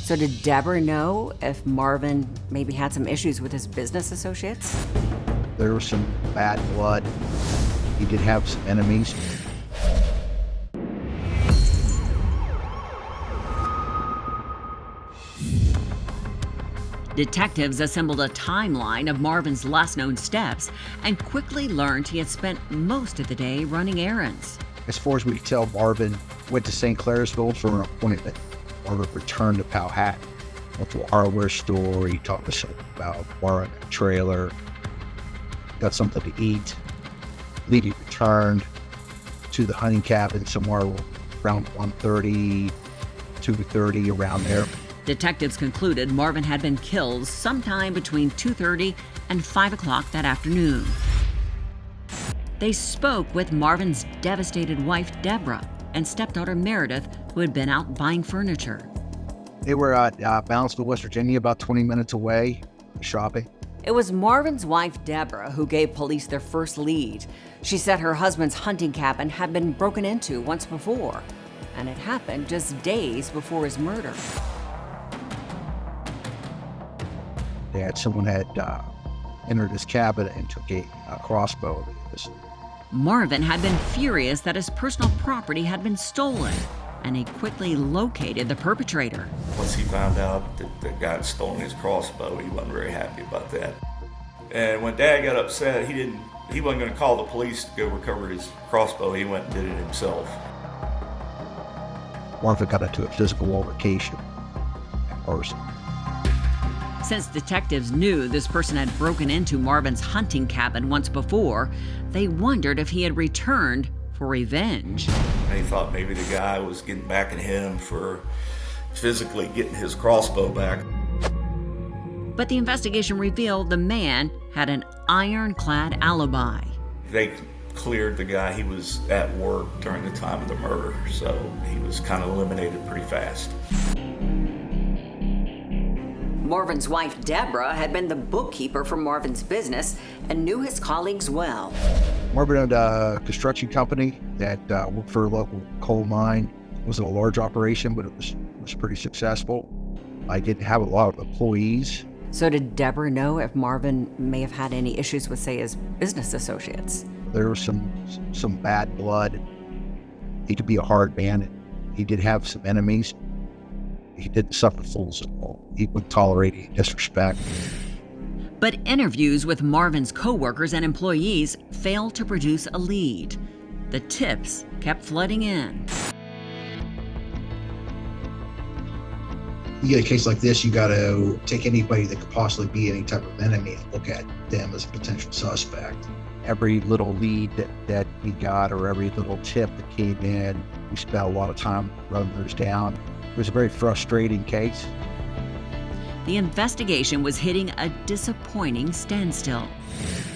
So did Deborah know if Marvin maybe had some issues with his business associates? There was some bad blood. He did have some enemies. Detectives assembled a timeline of Marvin's last known steps and quickly learned he had spent most of the day running errands. As far as we could tell, Marvin went to St. Clairsville for an appointment. Marvin returned to Powhatan, went to a hardware store. He talked to someone about borrowing a trailer, got something to eat. Then he returned to the hunting cabin somewhere around 1:30, 2:30, around there. Detectives concluded Marvin had been killed sometime between 2:30 and 5 o'clock that afternoon. They spoke with Marvin's devastated wife, Deborah, and stepdaughter, Meredith, who had been out buying furniture. They were at Balanceville, West Virginia, about 20 minutes away, shopping. It was Marvin's wife, Deborah, who gave police their first lead. She said her husband's hunting cabin had been broken into once before, and it happened just days before his murder. Someone had entered his cabin and took a crossbow. Marvin had been furious that his personal property had been stolen, and he quickly located the perpetrator. Once he found out that the guy had stolen his crossbow, he wasn't very happy about that. And when Dad got upset, he wasn't going to call the police to go recover his crossbow. He went and did it himself. Marvin got into a physical altercation in person. Since detectives knew this person had broken into Marvin's hunting cabin once before, they wondered if he had returned for revenge. They thought maybe the guy was getting back at him for physically getting his crossbow back. But the investigation revealed the man had an ironclad alibi. They cleared the guy. He was at work during the time of the murder, so he was kind of eliminated pretty fast. Marvin's wife, Deborah, had been the bookkeeper for Marvin's business and knew his colleagues well. Marvin owned a construction company that worked for a local coal mine. It wasn't a large operation, but it was pretty successful. I didn't have a lot of employees. So did Deborah know if Marvin may have had any issues with, say, his business associates? There was some bad blood. He could be a hard man. He did have some enemies. He didn't suffer fools at all. He would tolerate any disrespect. But interviews with Marvin's coworkers and employees failed to produce a lead. The tips kept flooding in. You get a case like this, you got to take anybody that could possibly be any type of enemy and look at them as a potential suspect. Every little lead that we got, or every little tip that came in, we spent a lot of time running those down. It was a very frustrating case. The investigation was hitting a disappointing standstill.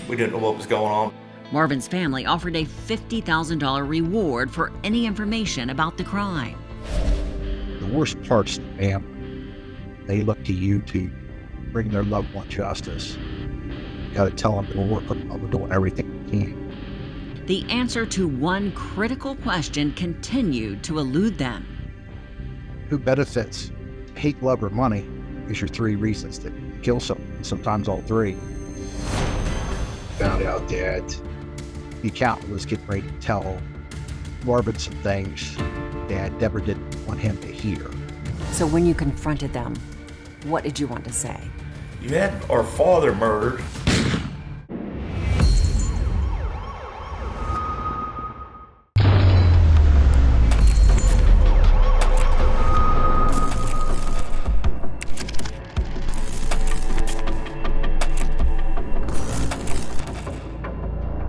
We didn't know what was going on. Marvin's family offered a $50,000 reward for any information about the crime. The worst part's the family. They look to you to bring their loved one justice. You got to tell them we'll work on them. We're doing everything we can. The answer to one critical question continued to elude them. Who benefits? Hate, love, or money is your three reasons to kill someone, sometimes all three. Found out that the accountant was getting ready to tell Marvin some things that Deborah didn't want him to hear. So when you confronted them, what did you want to say? You had our father murdered.